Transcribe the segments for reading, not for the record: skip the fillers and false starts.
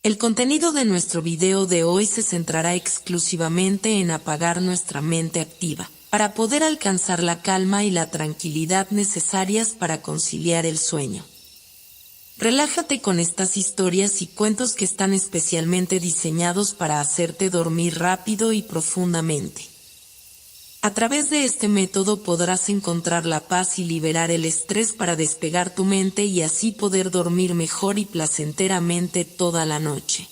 El contenido de nuestro video de hoy se centrará exclusivamente en apagar nuestra mente activa, para poder alcanzar la calma y la tranquilidad necesarias para conciliar el sueño. Relájate con estas historias y cuentos que están especialmente diseñados para hacerte dormir rápido y profundamente. A través de este método podrás encontrar la paz y liberar el estrés para despegar tu mente y así poder dormir mejor y placenteramente toda la noche.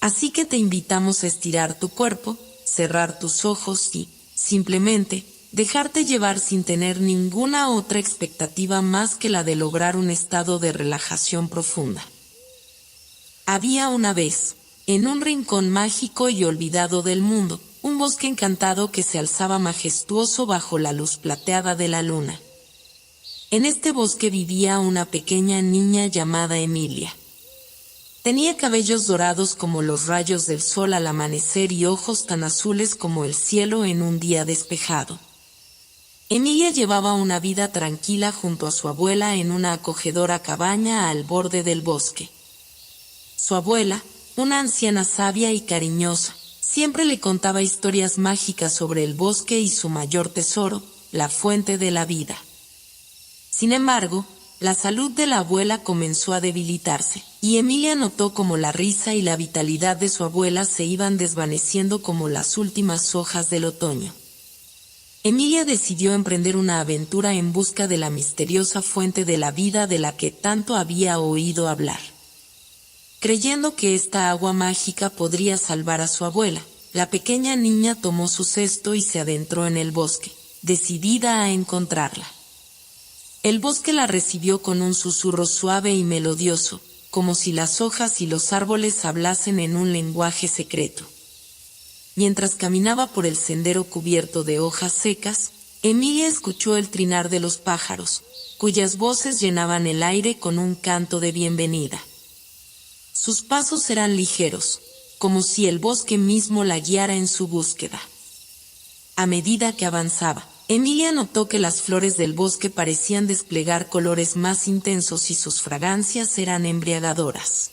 Así que te invitamos a estirar tu cuerpo, cerrar tus ojos y, simplemente, dejarte llevar sin tener ninguna otra expectativa más que la de lograr un estado de relajación profunda. Había una vez, en un rincón mágico y olvidado del mundo, un bosque encantado que se alzaba majestuoso bajo la luz plateada de la luna. En este bosque vivía una pequeña niña llamada Emilia. Tenía cabellos dorados como los rayos del sol al amanecer y ojos tan azules como el cielo en un día despejado. Emilia llevaba una vida tranquila junto a su abuela en una acogedora cabaña al borde del bosque. Su abuela, una anciana sabia y cariñosa, siempre le contaba historias mágicas sobre el bosque y su mayor tesoro, la fuente de la vida. Sin embargo, la salud de la abuela comenzó a debilitarse, y Emilia notó cómo la risa y la vitalidad de su abuela se iban desvaneciendo como las últimas hojas del otoño. Emilia decidió emprender una aventura en busca de la misteriosa fuente de la vida de la que tanto había oído hablar. Creyendo que esta agua mágica podría salvar a su abuela, la pequeña niña tomó su cesto y se adentró en el bosque, decidida a encontrarla. El bosque la recibió con un susurro suave y melodioso, como si las hojas y los árboles hablasen en un lenguaje secreto. Mientras caminaba por el sendero cubierto de hojas secas, Emilia escuchó el trinar de los pájaros, cuyas voces llenaban el aire con un canto de bienvenida. Sus pasos eran ligeros, como si el bosque mismo la guiara en su búsqueda. A medida que avanzaba, Emilia notó que las flores del bosque parecían desplegar colores más intensos y sus fragancias eran embriagadoras.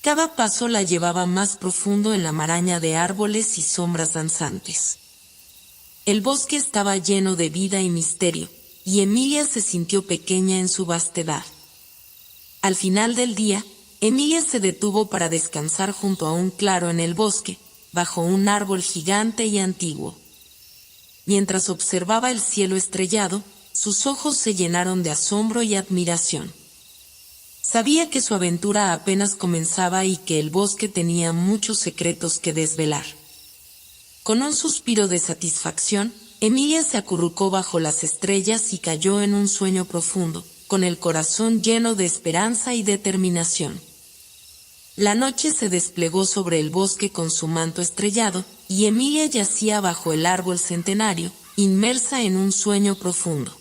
Cada paso la llevaba más profundo en la maraña de árboles y sombras danzantes. El bosque estaba lleno de vida y misterio, y Emilia se sintió pequeña en su vastedad. Al final del día, Emilia se detuvo para descansar junto a un claro en el bosque, bajo un árbol gigante y antiguo. Mientras observaba el cielo estrellado, sus ojos se llenaron de asombro y admiración. Sabía que su aventura apenas comenzaba y que el bosque tenía muchos secretos que desvelar. Con un suspiro de satisfacción, Emilia se acurrucó bajo las estrellas y cayó en un sueño profundo, con el corazón lleno de esperanza y determinación. La noche se desplegó sobre el bosque con su manto estrellado, y Emilia yacía bajo el árbol centenario, inmersa en un sueño profundo.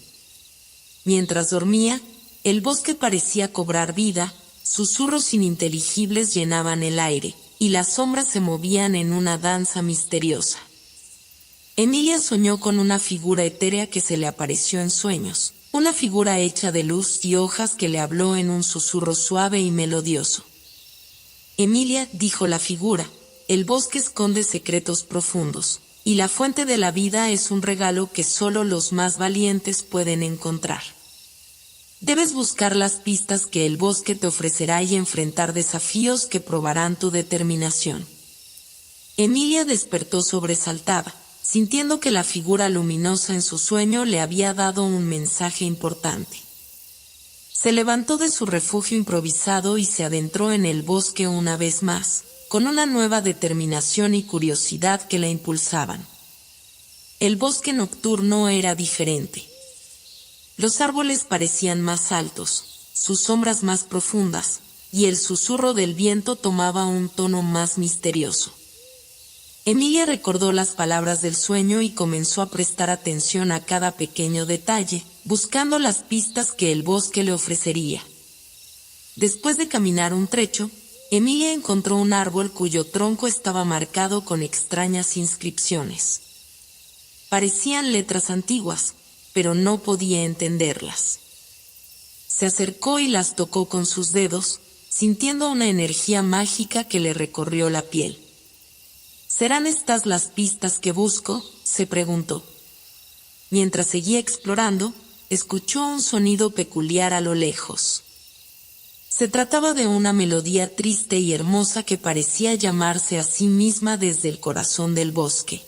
Mientras dormía, el bosque parecía cobrar vida, susurros ininteligibles llenaban el aire, y las sombras se movían en una danza misteriosa. Emilia soñó con una figura etérea que se le apareció en sueños, una figura hecha de luz y hojas que le habló en un susurro suave y melodioso. Emilia, dijo la figura, el bosque esconde secretos profundos, y la fuente de la vida es un regalo que solo los más valientes pueden encontrar. Debes buscar las pistas que el bosque te ofrecerá y enfrentar desafíos que probarán tu determinación. Emilia despertó sobresaltada, sintiendo que la figura luminosa en su sueño le había dado un mensaje importante. Se levantó de su refugio improvisado y se adentró en el bosque una vez más, con una nueva determinación y curiosidad que la impulsaban. El bosque nocturno era diferente. Los árboles parecían más altos, sus sombras más profundas, y el susurro del viento tomaba un tono más misterioso. Emilia recordó las palabras del sueño y comenzó a prestar atención a cada pequeño detalle, buscando las pistas que el bosque le ofrecería. Después de caminar un trecho, Emilia encontró un árbol cuyo tronco estaba marcado con extrañas inscripciones. Parecían letras antiguas, pero no podía entenderlas. Se acercó y las tocó con sus dedos, sintiendo una energía mágica que le recorrió la piel. ¿Serán estas las pistas que busco?, se preguntó. Mientras seguía explorando, escuchó un sonido peculiar a lo lejos. Se trataba de una melodía triste y hermosa que parecía llamarse a sí misma desde el corazón del bosque.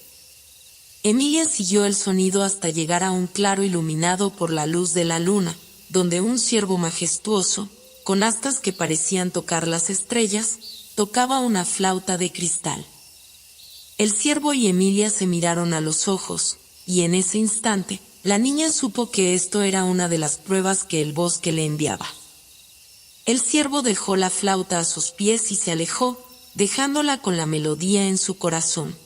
Emilia siguió el sonido hasta llegar a un claro iluminado por la luz de la luna, donde un ciervo majestuoso, con astas que parecían tocar las estrellas, tocaba una flauta de cristal. El ciervo y Emilia se miraron a los ojos, y en ese instante, la niña supo que esto era una de las pruebas que el bosque le enviaba. El ciervo dejó la flauta a sus pies y se alejó, dejándola con la melodía en su corazón.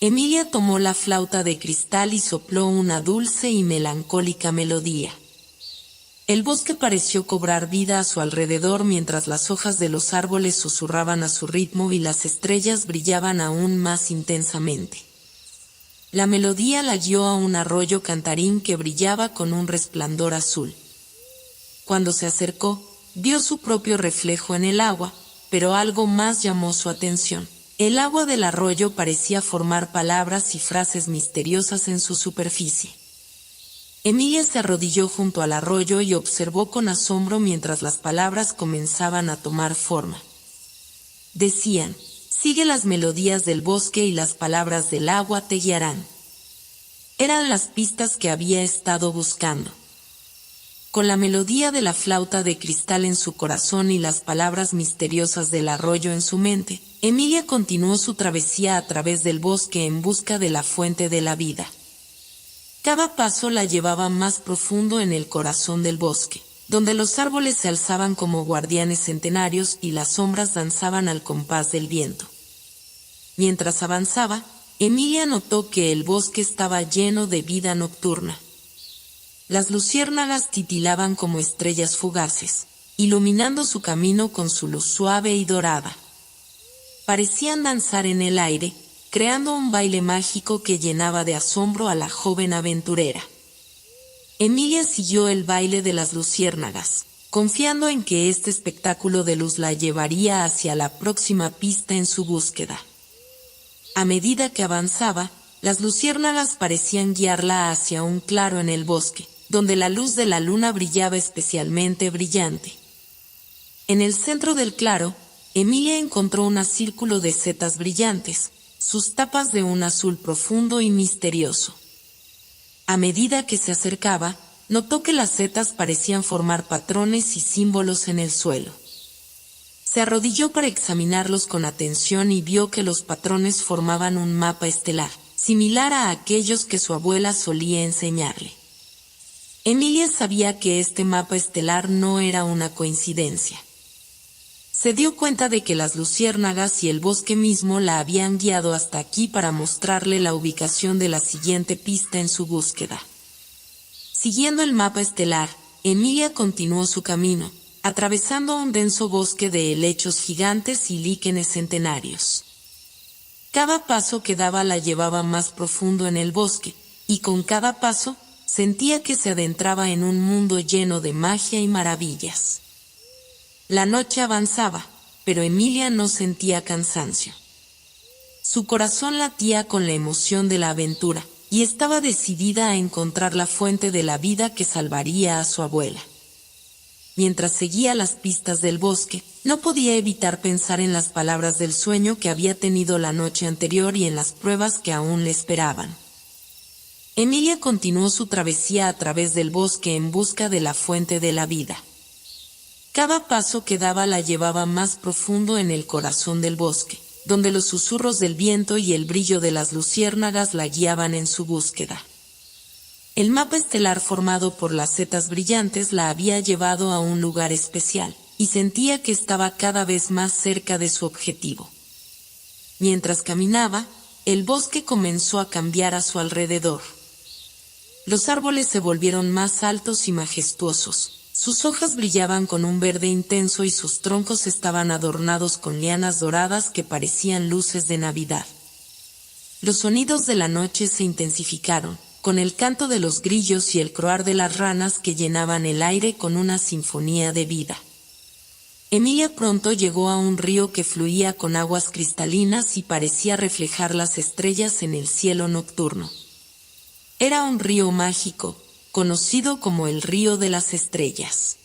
Emilia tomó la flauta de cristal y sopló una dulce y melancólica melodía. El bosque pareció cobrar vida a su alrededor mientras las hojas de los árboles susurraban a su ritmo y las estrellas brillaban aún más intensamente. La melodía la guió a un arroyo cantarín que brillaba con un resplandor azul. Cuando se acercó, vio su propio reflejo en el agua, pero algo más llamó su atención. El agua del arroyo parecía formar palabras y frases misteriosas en su superficie. Emilia se arrodilló junto al arroyo y observó con asombro mientras las palabras comenzaban a tomar forma. Decían: sigue las melodías del bosque y las palabras del agua te guiarán. Eran las pistas que había estado buscando. Con la melodía de la flauta de cristal en su corazón y las palabras misteriosas del arroyo en su mente, Emilia continuó su travesía a través del bosque en busca de la fuente de la vida. Cada paso la llevaba más profundo en el corazón del bosque, donde los árboles se alzaban como guardianes centenarios y las sombras danzaban al compás del viento. Mientras avanzaba, Emilia notó que el bosque estaba lleno de vida nocturna. Las luciérnagas titilaban como estrellas fugaces, iluminando su camino con su luz suave y dorada. Parecían danzar en el aire, creando un baile mágico que llenaba de asombro a la joven aventurera. Emilia siguió el baile de las luciérnagas, confiando en que este espectáculo de luz la llevaría hacia la próxima pista en su búsqueda. A medida que avanzaba, las luciérnagas parecían guiarla hacia un claro en el bosque, donde la luz de la luna brillaba especialmente brillante. En el centro del claro, Emilia encontró un círculo de setas brillantes, sus tapas de un azul profundo y misterioso. A medida que se acercaba, notó que las setas parecían formar patrones y símbolos en el suelo. Se arrodilló para examinarlos con atención y vio que los patrones formaban un mapa estelar, similar a aquellos que su abuela solía enseñarle. Emilia sabía que este mapa estelar no era una coincidencia. Se dio cuenta de que las luciérnagas y el bosque mismo la habían guiado hasta aquí para mostrarle la ubicación de la siguiente pista en su búsqueda. Siguiendo el mapa estelar, Emilia continuó su camino, atravesando un denso bosque de helechos gigantes y líquenes centenarios. Cada paso que daba la llevaba más profundo en el bosque, y con cada paso, sentía que se adentraba en un mundo lleno de magia y maravillas. La noche avanzaba, pero Emilia no sentía cansancio. Su corazón latía con la emoción de la aventura, y estaba decidida a encontrar la fuente de la vida que salvaría a su abuela. Mientras seguía las pistas del bosque, no podía evitar pensar en las palabras del sueño que había tenido la noche anterior y en las pruebas que aún le esperaban. Emilia continuó su travesía a través del bosque en busca de la fuente de la vida. Cada paso que daba la llevaba más profundo en el corazón del bosque, donde los susurros del viento y el brillo de las luciérnagas la guiaban en su búsqueda. El mapa estelar formado por las setas brillantes la había llevado a un lugar especial, y sentía que estaba cada vez más cerca de su objetivo. Mientras caminaba, el bosque comenzó a cambiar a su alrededor. Los árboles se volvieron más altos y majestuosos. Sus hojas brillaban con un verde intenso y sus troncos estaban adornados con lianas doradas que parecían luces de Navidad. Los sonidos de la noche se intensificaron, con el canto de los grillos y el croar de las ranas que llenaban el aire con una sinfonía de vida. Emilia pronto llegó a un río que fluía con aguas cristalinas y parecía reflejar las estrellas en el cielo nocturno. Era un río mágico, conocido como el río de las estrellas.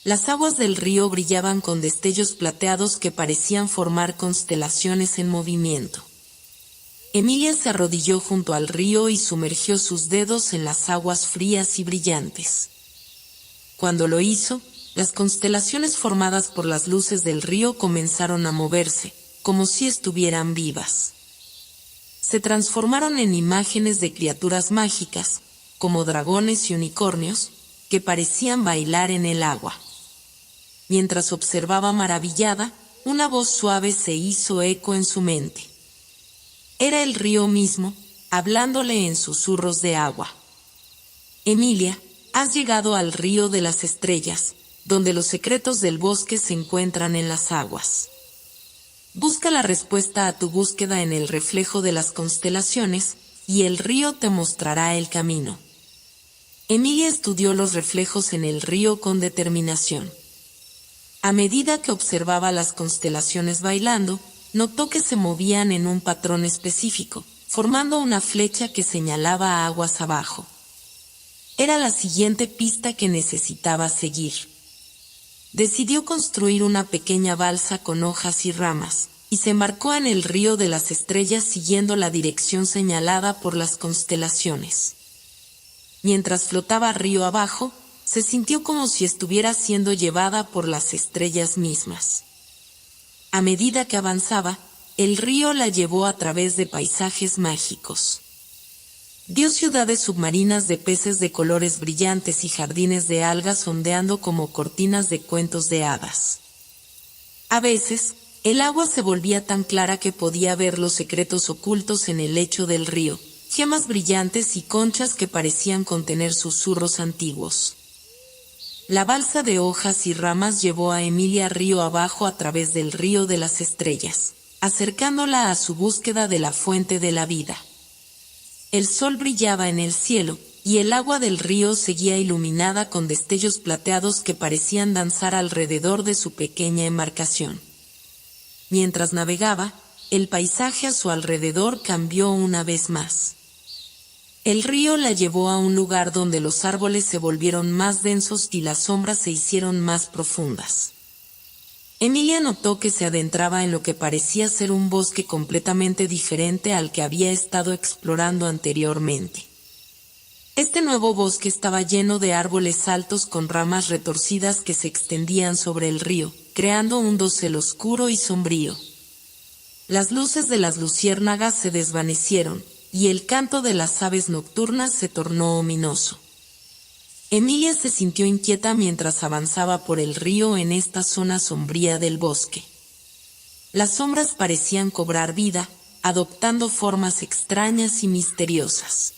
Las aguas del río brillaban con destellos plateados que parecían formar constelaciones en movimiento. Emilia se arrodilló junto al río y sumergió sus dedos en las aguas frías y brillantes. Cuando lo hizo, las constelaciones formadas por las luces del río comenzaron a moverse, como si estuvieran vivas. Se transformaron en imágenes de criaturas mágicas, como dragones y unicornios, que parecían bailar en el agua. Mientras observaba maravillada, una voz suave se hizo eco en su mente. Era el río mismo, hablándole en susurros de agua. Emilia, has llegado al río de las estrellas, donde los secretos del bosque se encuentran en las aguas. Busca la respuesta a tu búsqueda en el reflejo de las constelaciones, y el río te mostrará el camino. Emilia estudió los reflejos en el río con determinación. A medida que observaba las constelaciones bailando, notó que se movían en un patrón específico, formando una flecha que señalaba aguas abajo. Era la siguiente pista que necesitaba seguir. Decidió construir una pequeña balsa con hojas y ramas, y se embarcó en el río de las estrellas siguiendo la dirección señalada por las constelaciones. Mientras flotaba río abajo, se sintió como si estuviera siendo llevada por las estrellas mismas. A medida que avanzaba, el río la llevó a través de paisajes mágicos. Vio ciudades submarinas de peces de colores brillantes y jardines de algas ondeando como cortinas de cuentos de hadas. A veces, el agua se volvía tan clara que podía ver los secretos ocultos en el lecho del río, gemas brillantes y conchas que parecían contener susurros antiguos. La balsa de hojas y ramas llevó a Emilia río abajo a través del río de las estrellas, acercándola a su búsqueda de la fuente de la vida. El sol brillaba en el cielo, y el agua del río seguía iluminada con destellos plateados que parecían danzar alrededor de su pequeña embarcación. Mientras navegaba, el paisaje a su alrededor cambió una vez más. El río la llevó a un lugar donde los árboles se volvieron más densos y las sombras se hicieron más profundas. Emilia notó que se adentraba en lo que parecía ser un bosque completamente diferente al que había estado explorando anteriormente. Este nuevo bosque estaba lleno de árboles altos con ramas retorcidas que se extendían sobre el río, creando un dosel oscuro y sombrío. Las luces de las luciérnagas se desvanecieron, y el canto de las aves nocturnas se tornó ominoso. Emilia se sintió inquieta mientras avanzaba por el río en esta zona sombría del bosque. Las sombras parecían cobrar vida, adoptando formas extrañas y misteriosas.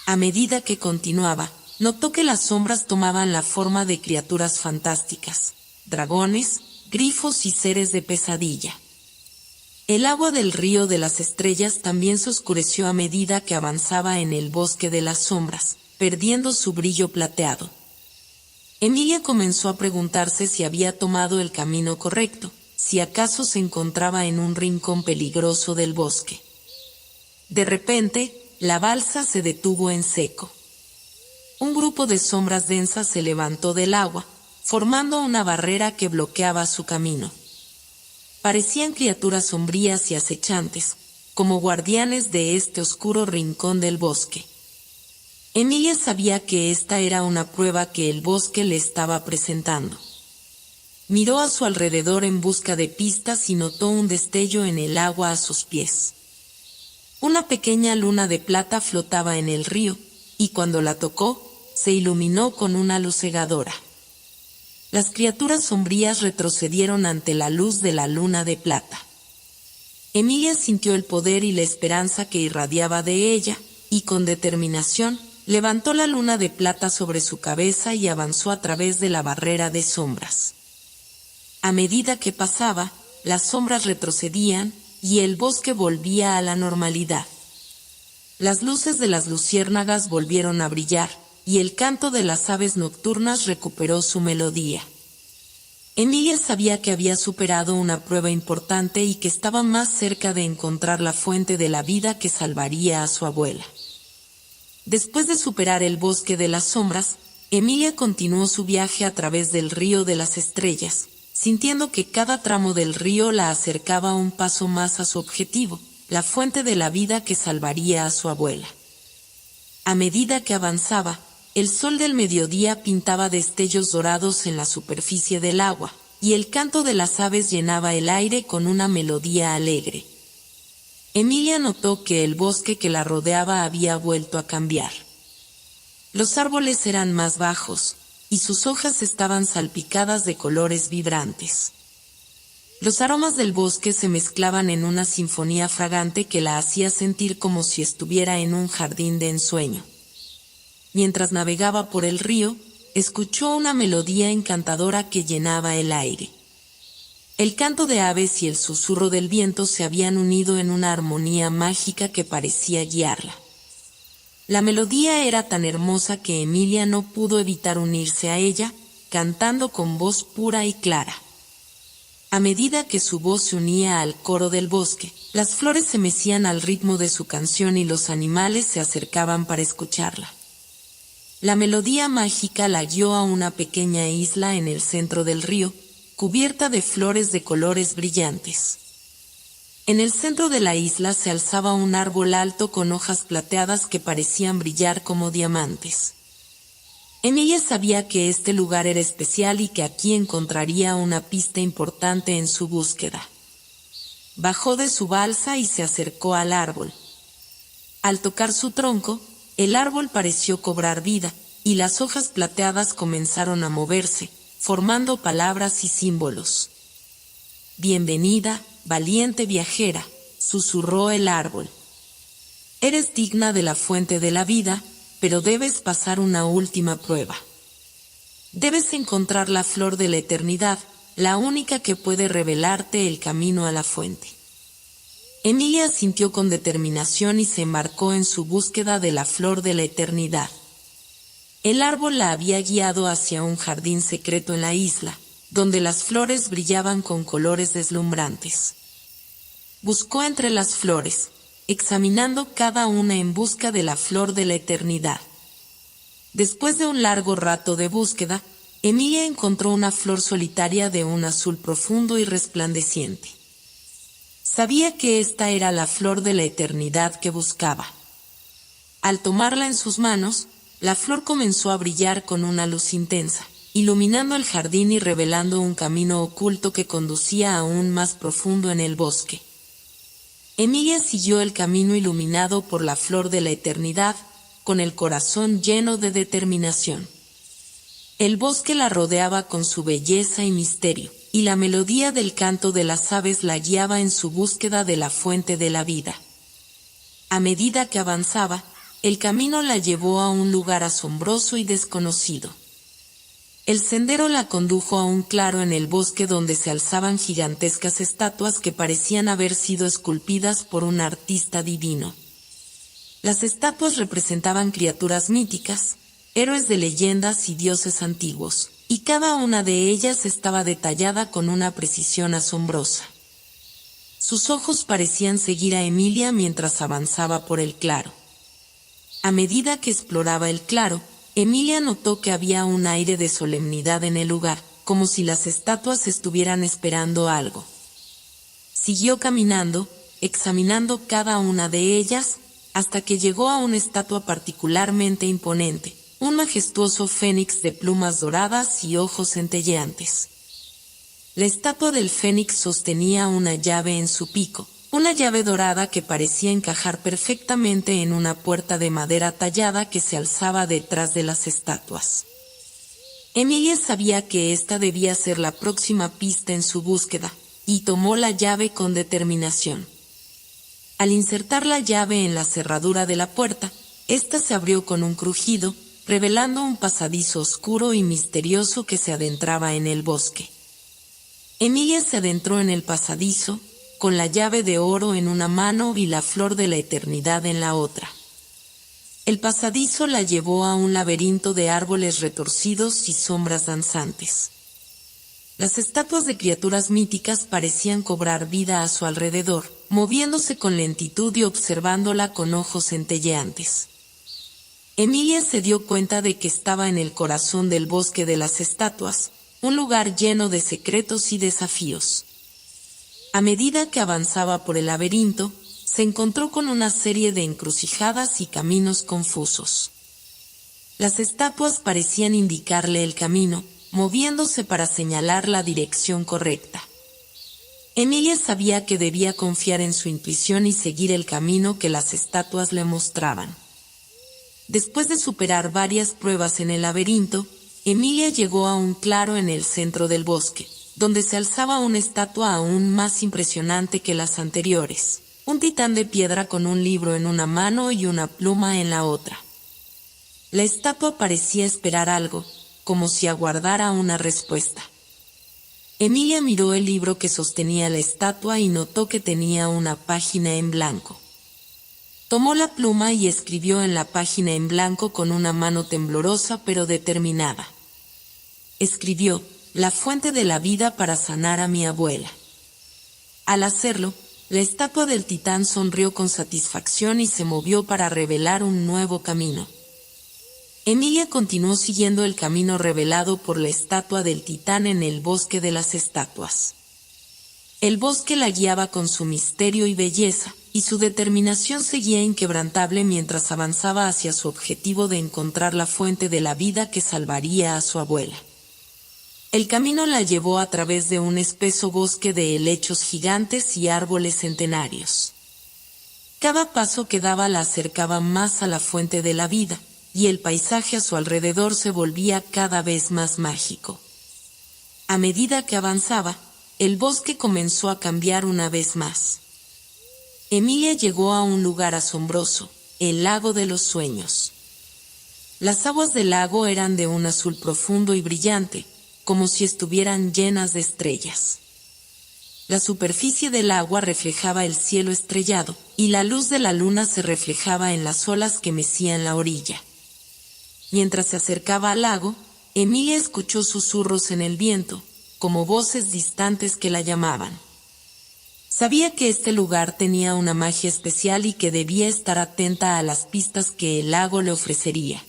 A medida que continuaba, notó que las sombras tomaban la forma de criaturas fantásticas, dragones, grifos y seres de pesadilla. El agua del río de las estrellas también se oscureció a medida que avanzaba en el bosque de las sombras, perdiendo su brillo plateado. Emilia comenzó a preguntarse si había tomado el camino correcto, si acaso se encontraba en un rincón peligroso del bosque. De repente, la balsa se detuvo en seco. Un grupo de sombras densas se levantó del agua, formando una barrera que bloqueaba su camino. Parecían criaturas sombrías y acechantes, como guardianes de este oscuro rincón del bosque. Emilia sabía que esta era una prueba que el bosque le estaba presentando. Miró a su alrededor en busca de pistas y notó un destello en el agua a sus pies. Una pequeña luna de plata flotaba en el río, y cuando la tocó, se iluminó con una luz cegadora. Las criaturas sombrías retrocedieron ante la luz de la luna de plata. Emilia sintió el poder y la esperanza que irradiaba de ella, y con determinación, levantó la luna de plata sobre su cabeza y avanzó a través de la barrera de sombras. A medida que pasaba, las sombras retrocedían, y el bosque volvía a la normalidad. Las luces de las luciérnagas volvieron a brillar, y el canto de las aves nocturnas recuperó su melodía. Emilia sabía que había superado una prueba importante y que estaba más cerca de encontrar la fuente de la vida que salvaría a su abuela. Después de superar el bosque de las sombras, Emilia continuó su viaje a través del río de las estrellas, sintiendo que cada tramo del río la acercaba un paso más a su objetivo, la fuente de la vida que salvaría a su abuela. A medida que avanzaba, el sol del mediodía pintaba destellos dorados en la superficie del agua, y el canto de las aves llenaba el aire con una melodía alegre. Emilia notó que el bosque que la rodeaba había vuelto a cambiar. Los árboles eran más bajos, y sus hojas estaban salpicadas de colores vibrantes. Los aromas del bosque se mezclaban en una sinfonía fragante que la hacía sentir como si estuviera en un jardín de ensueño. Mientras navegaba por el río, escuchó una melodía encantadora que llenaba el aire. El canto de aves y el susurro del viento se habían unido en una armonía mágica que parecía guiarla. La melodía era tan hermosa que Emilia no pudo evitar unirse a ella, cantando con voz pura y clara. A medida que su voz se unía al coro del bosque, las flores se mecían al ritmo de su canción y los animales se acercaban para escucharla. La melodía mágica la guió a una pequeña isla en el centro del río, cubierta de flores de colores brillantes. En el centro de la isla se alzaba un árbol alto con hojas plateadas que parecían brillar como diamantes. Emilia sabía que este lugar era especial y que aquí encontraría una pista importante en su búsqueda. Bajó de su balsa y se acercó al árbol. Al tocar su tronco, el árbol pareció cobrar vida, y las hojas plateadas comenzaron a moverse, formando palabras y símbolos. «Bienvenida, valiente viajera», susurró el árbol. «Eres digna de la fuente de la vida, pero debes pasar una última prueba. Debes encontrar la flor de la eternidad, la única que puede revelarte el camino a la fuente». Emilia asintió con determinación y se embarcó en su búsqueda de la flor de la eternidad. El árbol la había guiado hacia un jardín secreto en la isla, donde las flores brillaban con colores deslumbrantes. Buscó entre las flores, examinando cada una en busca de la flor de la eternidad. Después de un largo rato de búsqueda, Emilia encontró una flor solitaria de un azul profundo y resplandeciente. Sabía que esta era la flor de la eternidad que buscaba. Al tomarla en sus manos, la flor comenzó a brillar con una luz intensa, iluminando el jardín y revelando un camino oculto que conducía aún más profundo en el bosque. Emilia siguió el camino iluminado por la flor de la eternidad, con el corazón lleno de determinación. El bosque la rodeaba con su belleza y misterio, y la melodía del canto de las aves la guiaba en su búsqueda de la fuente de la vida. A medida que avanzaba, el camino la llevó a un lugar asombroso y desconocido. El sendero la condujo a un claro en el bosque donde se alzaban gigantescas estatuas que parecían haber sido esculpidas por un artista divino. Las estatuas representaban criaturas míticas, héroes de leyendas y dioses antiguos, y cada una de ellas estaba detallada con una precisión asombrosa. Sus ojos parecían seguir a Emilia mientras avanzaba por el claro. A medida que exploraba el claro, Emilia notó que había un aire de solemnidad en el lugar, como si las estatuas estuvieran esperando algo. Siguió caminando, examinando cada una de ellas, hasta que llegó a una estatua particularmente imponente, un majestuoso fénix de plumas doradas y ojos centelleantes. La estatua del fénix sostenía una llave en su pico, una llave dorada que parecía encajar perfectamente en una puerta de madera tallada que se alzaba detrás de las estatuas. Emilia sabía que esta debía ser la próxima pista en su búsqueda, y tomó la llave con determinación. Al insertar la llave en la cerradura de la puerta, ésta se abrió con un crujido, revelando un pasadizo oscuro y misterioso que se adentraba en el bosque. Emilia se adentró en el pasadizo, con la llave de oro en una mano y la flor de la eternidad en la otra. El pasadizo la llevó a un laberinto de árboles retorcidos y sombras danzantes. Las estatuas de criaturas míticas parecían cobrar vida a su alrededor, moviéndose con lentitud y observándola con ojos centelleantes. Emilia se dio cuenta de que estaba en el corazón del bosque de las estatuas, un lugar lleno de secretos y desafíos. A medida que avanzaba por el laberinto, se encontró con una serie de encrucijadas y caminos confusos. Las estatuas parecían indicarle el camino, moviéndose para señalar la dirección correcta. Emilia sabía que debía confiar en su intuición y seguir el camino que las estatuas le mostraban. Después de superar varias pruebas en el laberinto, Emilia llegó a un claro en el centro del bosque, donde se alzaba una estatua aún más impresionante que las anteriores, un titán de piedra con un libro en una mano y una pluma en la otra. La estatua parecía esperar algo, como si aguardara una respuesta. Emilia miró el libro que sostenía la estatua y notó que tenía una página en blanco. Tomó la pluma y escribió en la página en blanco con una mano temblorosa pero determinada. Escribió: "La fuente de la vida para sanar a mi abuela". Al hacerlo, la estatua del titán sonrió con satisfacción y se movió para revelar un nuevo camino. Emilia continuó siguiendo el camino revelado por la estatua del titán en el bosque de las estatuas. El bosque la guiaba con su misterio y belleza, y su determinación seguía inquebrantable mientras avanzaba hacia su objetivo de encontrar la fuente de la vida que salvaría a su abuela. El camino la llevó a través de un espeso bosque de helechos gigantes y árboles centenarios. Cada paso que daba la acercaba más a la fuente de la vida, y el paisaje a su alrededor se volvía cada vez más mágico. A medida que avanzaba, el bosque comenzó a cambiar una vez más. Emilia llegó a un lugar asombroso, el lago de los sueños. Las aguas del lago eran de un azul profundo y brillante, como si estuvieran llenas de estrellas. La superficie del agua reflejaba el cielo estrellado, y la luz de la luna se reflejaba en las olas que mecían la orilla. Mientras se acercaba al lago, Emilia escuchó susurros en el viento, como voces distantes que la llamaban. Sabía que este lugar tenía una magia especial y que debía estar atenta a las pistas que el lago le ofrecería.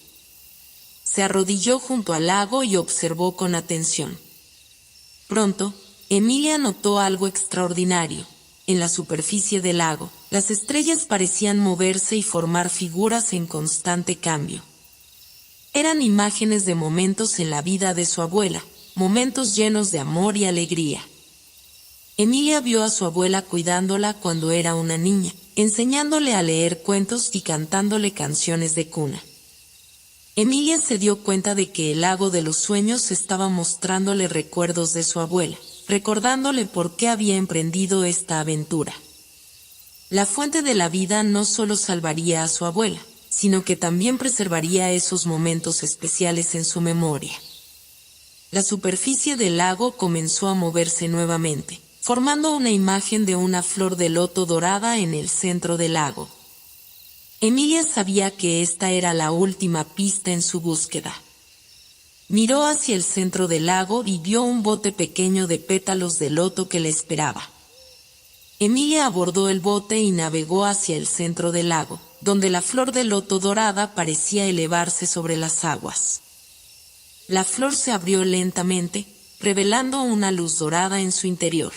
Se arrodilló junto al lago y observó con atención. Pronto, Emilia notó algo extraordinario. En la superficie del lago, las estrellas parecían moverse y formar figuras en constante cambio. Eran imágenes de momentos en la vida de su abuela, momentos llenos de amor y alegría. Emilia vio a su abuela cuidándola cuando era una niña, enseñándole a leer cuentos y cantándole canciones de cuna. Emilia se dio cuenta de que el lago de los sueños estaba mostrándole recuerdos de su abuela, recordándole por qué había emprendido esta aventura. La fuente de la vida no solo salvaría a su abuela, sino que también preservaría esos momentos especiales en su memoria. La superficie del lago comenzó a moverse nuevamente, formando una imagen de una flor de loto dorada en el centro del lago. Emilia sabía que esta era la última pista en su búsqueda. Miró hacia el centro del lago y vio un bote pequeño de pétalos de loto que le esperaba. Emilia abordó el bote y navegó hacia el centro del lago, donde la flor de loto dorada parecía elevarse sobre las aguas. La flor se abrió lentamente, revelando una luz dorada en su interior.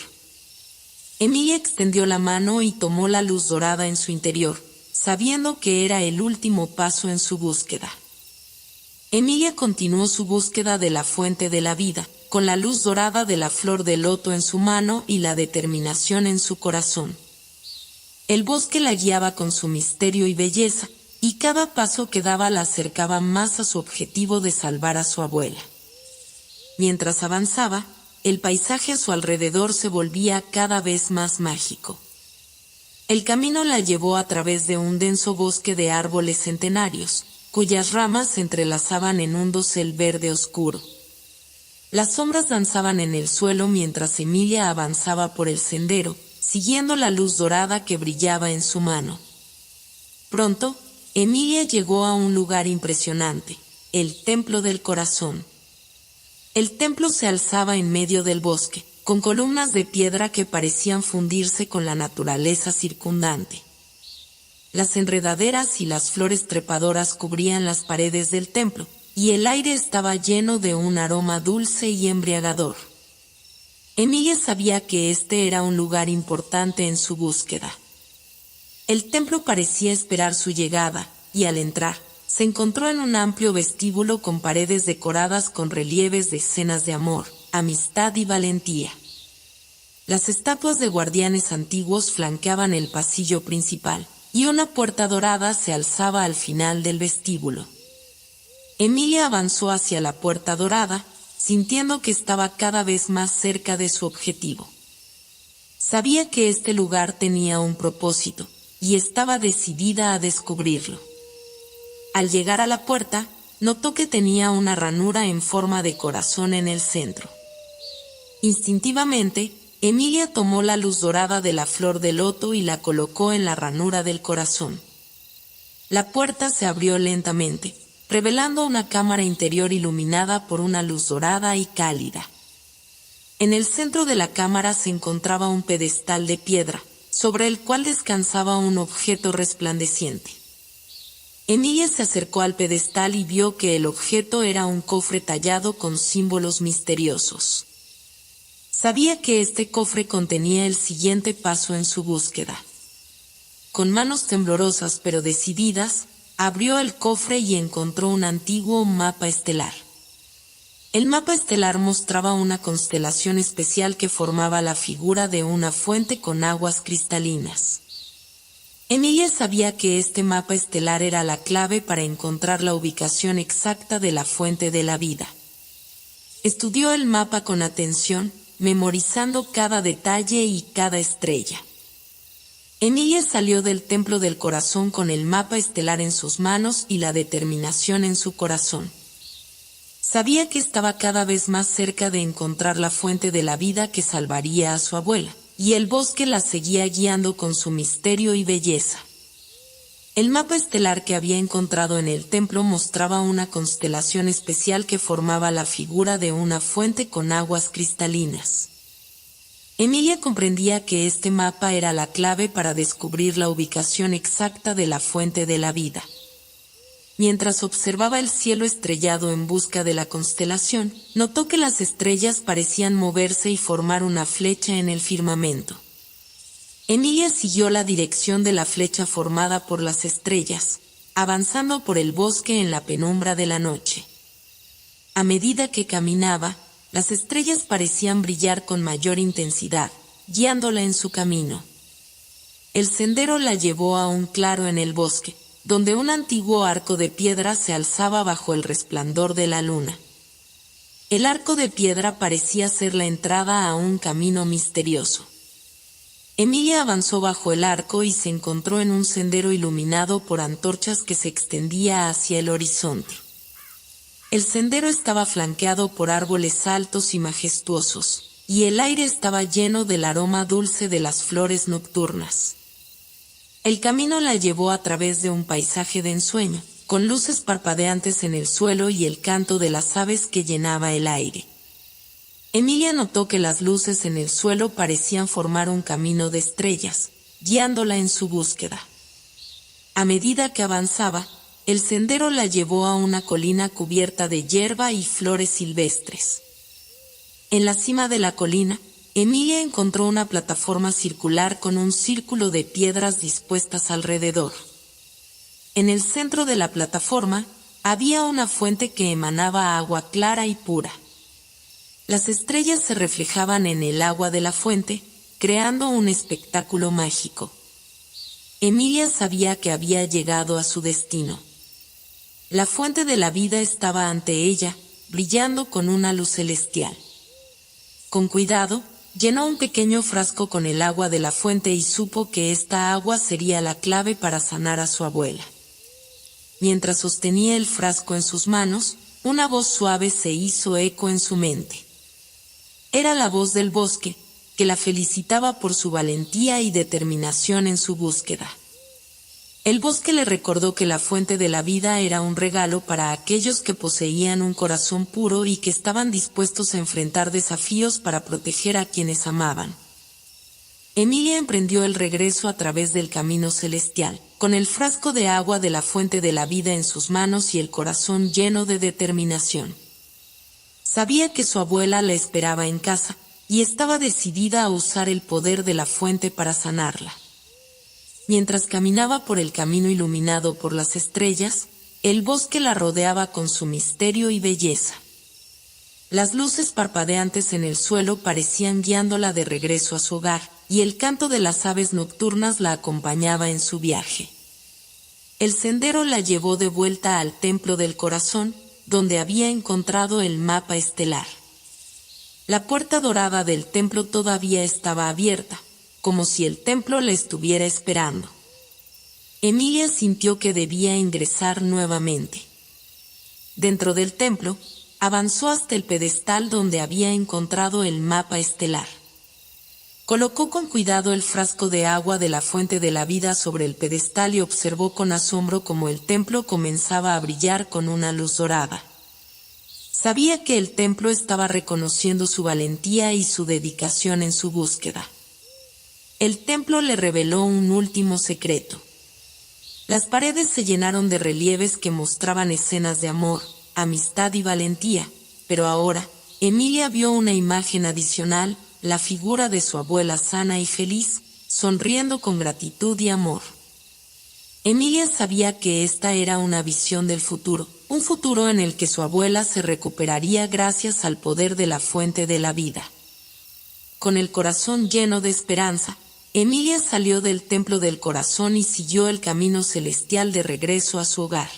Emilia extendió la mano y tomó la luz dorada en su interior, sabiendo que era el último paso en su búsqueda. Emilia continuó su búsqueda de la fuente de la vida, con la luz dorada de la flor de loto en su mano y la determinación en su corazón. El bosque la guiaba con su misterio y belleza, y cada paso que daba la acercaba más a su objetivo de salvar a su abuela. Mientras avanzaba, el paisaje a su alrededor se volvía cada vez más mágico. El camino la llevó a través de un denso bosque de árboles centenarios, cuyas ramas se entrelazaban en un dosel verde oscuro. Las sombras danzaban en el suelo mientras Emilia avanzaba por el sendero, siguiendo la luz dorada que brillaba en su mano. Pronto, Emilia llegó a un lugar impresionante, el Templo del Corazón. El templo se alzaba en medio del bosque, con columnas de piedra que parecían fundirse con la naturaleza circundante. Las enredaderas y las flores trepadoras cubrían las paredes del templo, y el aire estaba lleno de un aroma dulce y embriagador. Emilia sabía que este era un lugar importante en su búsqueda. El templo parecía esperar su llegada, y al entrar, se encontró en un amplio vestíbulo con paredes decoradas con relieves de escenas de amor, amistad y valentía. Las estatuas de guardianes antiguos flanqueaban el pasillo principal, y una puerta dorada se alzaba al final del vestíbulo. Emilia avanzó hacia la puerta dorada, sintiendo que estaba cada vez más cerca de su objetivo. Sabía que este lugar tenía un propósito, y estaba decidida a descubrirlo. Al llegar a la puerta, notó que tenía una ranura en forma de corazón en el centro. Instintivamente, Emilia tomó la luz dorada de la flor de loto y la colocó en la ranura del corazón. La puerta se abrió lentamente, revelando una cámara interior iluminada por una luz dorada y cálida. En el centro de la cámara se encontraba un pedestal de piedra, sobre el cual descansaba un objeto resplandeciente. Emilia se acercó al pedestal y vio que el objeto era un cofre tallado con símbolos misteriosos. Sabía que este cofre contenía el siguiente paso en su búsqueda. Con manos temblorosas pero decididas, abrió el cofre y encontró un antiguo mapa estelar. El mapa estelar mostraba una constelación especial que formaba la figura de una fuente con aguas cristalinas. Emilia sabía que este mapa estelar era la clave para encontrar la ubicación exacta de la fuente de la vida. Estudió el mapa con atención, memorizando cada detalle y cada estrella. Emilia salió del templo del corazón con el mapa estelar en sus manos y la determinación en su corazón. Sabía que estaba cada vez más cerca de encontrar la fuente de la vida que salvaría a su abuela, y el bosque la seguía guiando con su misterio y belleza. El mapa estelar que había encontrado en el templo mostraba una constelación especial que formaba la figura de una fuente con aguas cristalinas. Emilia comprendía que este mapa era la clave para descubrir la ubicación exacta de la fuente de la vida. Mientras observaba el cielo estrellado en busca de la constelación, notó que las estrellas parecían moverse y formar una flecha en el firmamento. Emilia siguió la dirección de la flecha formada por las estrellas, avanzando por el bosque en la penumbra de la noche. A medida que caminaba, las estrellas parecían brillar con mayor intensidad, guiándola en su camino. El sendero la llevó a un claro en el bosque, donde un antiguo arco de piedra se alzaba bajo el resplandor de la luna. El arco de piedra parecía ser la entrada a un camino misterioso. Emilia avanzó bajo el arco y se encontró en un sendero iluminado por antorchas que se extendía hacia el horizonte. El sendero estaba flanqueado por árboles altos y majestuosos, y el aire estaba lleno del aroma dulce de las flores nocturnas. El camino la llevó a través de un paisaje de ensueño, con luces parpadeantes en el suelo y el canto de las aves que llenaba el aire. Emilia notó que las luces en el suelo parecían formar un camino de estrellas, guiándola en su búsqueda. A medida que avanzaba, el sendero la llevó a una colina cubierta de hierba y flores silvestres. En la cima de la colina, Emilia encontró una plataforma circular con un círculo de piedras dispuestas alrededor. En el centro de la plataforma, había una fuente que emanaba agua clara y pura. Las estrellas se reflejaban en el agua de la fuente, creando un espectáculo mágico. Emilia sabía que había llegado a su destino. La fuente de la vida estaba ante ella, brillando con una luz celestial. Con cuidado, llenó un pequeño frasco con el agua de la fuente y supo que esta agua sería la clave para sanar a su abuela. Mientras sostenía el frasco en sus manos, una voz suave se hizo eco en su mente. Era la voz del bosque, que la felicitaba por su valentía y determinación en su búsqueda. El bosque le recordó que la fuente de la vida era un regalo para aquellos que poseían un corazón puro y que estaban dispuestos a enfrentar desafíos para proteger a quienes amaban. Emilia emprendió el regreso a través del camino celestial, con el frasco de agua de la fuente de la vida en sus manos y el corazón lleno de determinación. Sabía que su abuela la esperaba en casa, y estaba decidida a usar el poder de la fuente para sanarla. Mientras caminaba por el camino iluminado por las estrellas, el bosque la rodeaba con su misterio y belleza. Las luces parpadeantes en el suelo parecían guiándola de regreso a su hogar, y el canto de las aves nocturnas la acompañaba en su viaje. El sendero la llevó de vuelta al templo del corazón, donde había encontrado el mapa estelar. La puerta dorada del templo todavía estaba abierta, como si el templo la estuviera esperando. Emilia sintió que debía ingresar nuevamente. Dentro del templo, avanzó hasta el pedestal donde había encontrado el mapa estelar. Colocó con cuidado el frasco de agua de la fuente de la vida sobre el pedestal y observó con asombro cómo el templo comenzaba a brillar con una luz dorada. Sabía que el templo estaba reconociendo su valentía y su dedicación en su búsqueda. El templo le reveló un último secreto. Las paredes se llenaron de relieves que mostraban escenas de amor, amistad y valentía, pero ahora, Emilia vio una imagen adicional, la figura de su abuela sana y feliz, sonriendo con gratitud y amor. Emilia sabía que esta era una visión del futuro, un futuro en el que su abuela se recuperaría gracias al poder de la fuente de la vida. Con el corazón lleno de esperanza, Emilia salió del templo del corazón y siguió el camino celestial de regreso a su hogar.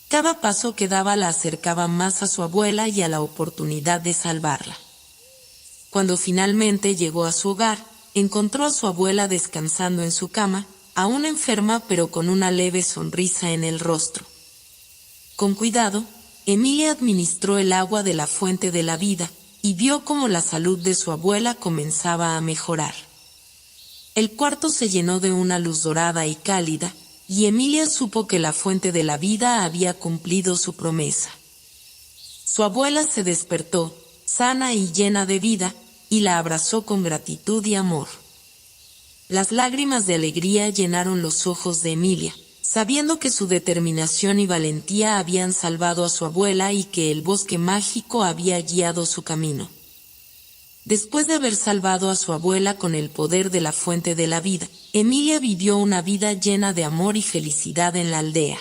Cada paso que daba la acercaba más a su abuela y a la oportunidad de salvarla. Cuando finalmente llegó a su hogar, encontró a su abuela descansando en su cama, aún enferma pero con una leve sonrisa en el rostro. Con cuidado, Emilia administró el agua de la fuente de la vida, y vio cómo la salud de su abuela comenzaba a mejorar. El cuarto se llenó de una luz dorada y cálida, y Emilia supo que la fuente de la vida había cumplido su promesa. Su abuela se despertó, sana y llena de vida, y la abrazó con gratitud y amor. Las lágrimas de alegría llenaron los ojos de Emilia, sabiendo que su determinación y valentía habían salvado a su abuela y que el bosque mágico había guiado su camino. Después de haber salvado a su abuela con el poder de la fuente de la vida, Emilia vivió una vida llena de amor y felicidad en la aldea.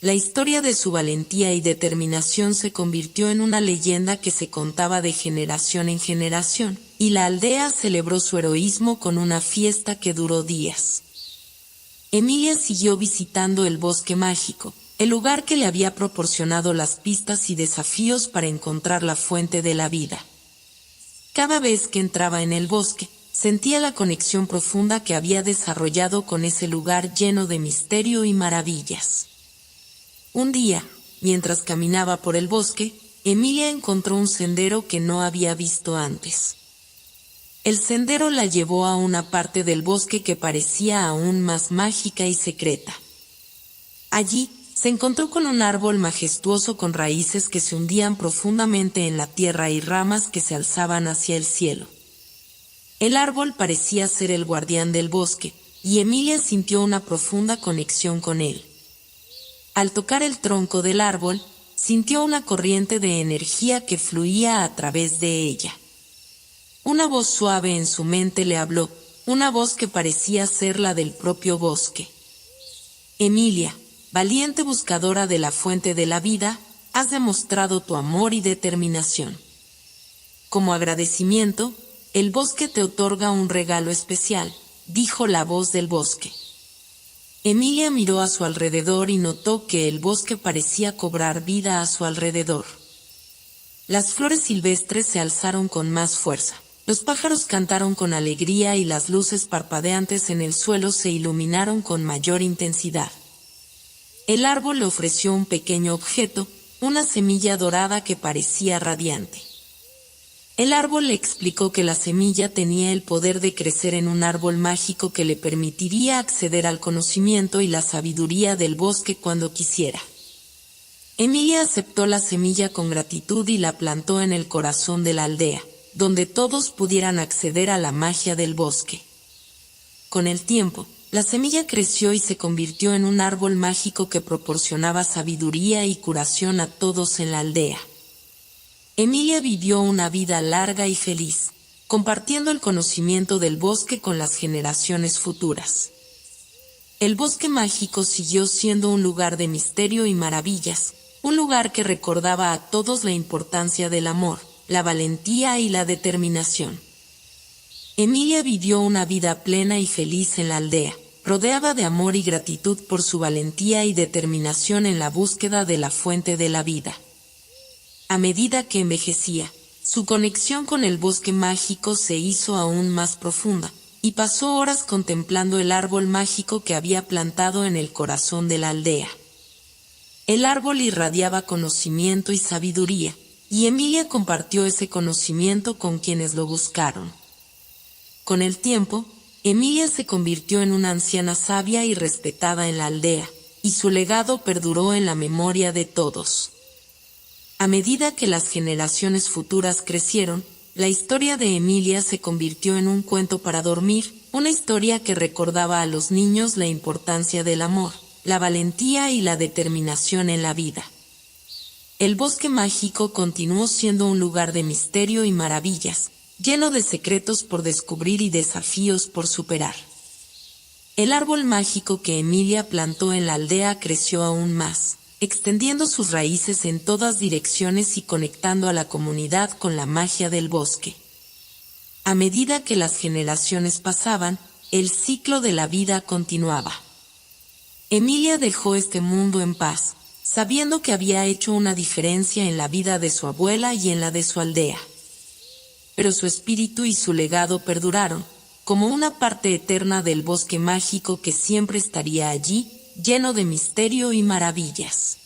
La historia de su valentía y determinación se convirtió en una leyenda que se contaba de generación en generación, y la aldea celebró su heroísmo con una fiesta que duró días. Emilia siguió visitando el bosque mágico, el lugar que le había proporcionado las pistas y desafíos para encontrar la fuente de la vida. Cada vez que entraba en el bosque, sentía la conexión profunda que había desarrollado con ese lugar lleno de misterio y maravillas. Un día, mientras caminaba por el bosque, Emilia encontró un sendero que no había visto antes. El sendero la llevó a una parte del bosque que parecía aún más mágica y secreta. Allí, se encontró con un árbol majestuoso con raíces que se hundían profundamente en la tierra y ramas que se alzaban hacia el cielo. El árbol parecía ser el guardián del bosque, y Emilia sintió una profunda conexión con él. Al tocar el tronco del árbol, sintió una corriente de energía que fluía a través de ella. Una voz suave en su mente le habló, una voz que parecía ser la del propio bosque. Emilia, valiente buscadora de la fuente de la vida, has demostrado tu amor y determinación. Como agradecimiento, el bosque te otorga un regalo especial, dijo la voz del bosque. Emilia miró a su alrededor y notó que el bosque parecía cobrar vida a su alrededor. Las flores silvestres se alzaron con más fuerza. Los pájaros cantaron con alegría y las luces parpadeantes en el suelo se iluminaron con mayor intensidad. El árbol le ofreció un pequeño objeto, una semilla dorada que parecía radiante. El árbol le explicó que la semilla tenía el poder de crecer en un árbol mágico que le permitiría acceder al conocimiento y la sabiduría del bosque cuando quisiera. Emilia aceptó la semilla con gratitud y la plantó en el corazón de la aldea, donde todos pudieran acceder a la magia del bosque. Con el tiempo, la semilla creció y se convirtió en un árbol mágico que proporcionaba sabiduría y curación a todos en la aldea. Emilia vivió una vida larga y feliz, compartiendo el conocimiento del bosque con las generaciones futuras. El bosque mágico siguió siendo un lugar de misterio y maravillas, un lugar que recordaba a todos la importancia del amor, la valentía y la determinación. Emilia vivió una vida plena y feliz en la aldea, rodeada de amor y gratitud por su valentía y determinación en la búsqueda de la fuente de la vida. A medida que envejecía, su conexión con el bosque mágico se hizo aún más profunda, y pasó horas contemplando el árbol mágico que había plantado en el corazón de la aldea. El árbol irradiaba conocimiento y sabiduría, y Emilia compartió ese conocimiento con quienes lo buscaron. Con el tiempo, Emilia se convirtió en una anciana sabia y respetada en la aldea, y su legado perduró en la memoria de todos. A medida que las generaciones futuras crecieron, la historia de Emilia se convirtió en un cuento para dormir, una historia que recordaba a los niños la importancia del amor, la valentía y la determinación en la vida. El bosque mágico continuó siendo un lugar de misterio y maravillas, lleno de secretos por descubrir y desafíos por superar. El árbol mágico que Emilia plantó en la aldea creció aún más, extendiendo sus raíces en todas direcciones y conectando a la comunidad con la magia del bosque. A medida que las generaciones pasaban, el ciclo de la vida continuaba. Emilia dejó este mundo en paz, sabiendo que había hecho una diferencia en la vida de su abuela y en la de su aldea. Pero su espíritu y su legado perduraron, como una parte eterna del bosque mágico que siempre estaría allí, lleno de misterio y maravillas.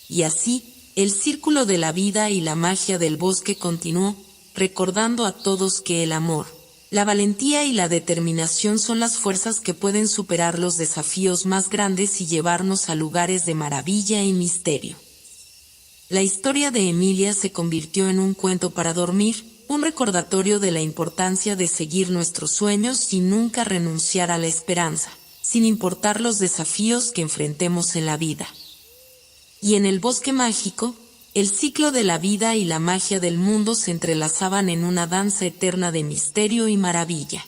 Y así, el círculo de la vida y la magia del bosque continuó, recordando a todos que el amor, la valentía y la determinación son las fuerzas que pueden superar los desafíos más grandes y llevarnos a lugares de maravilla y misterio. La historia de Emilia se convirtió en un cuento para dormir, un recordatorio de la importancia de seguir nuestros sueños y nunca renunciar a la esperanza, sin importar los desafíos que enfrentemos en la vida. Y en el bosque mágico, el ciclo de la vida y la magia del mundo se entrelazaban en una danza eterna de misterio y maravilla.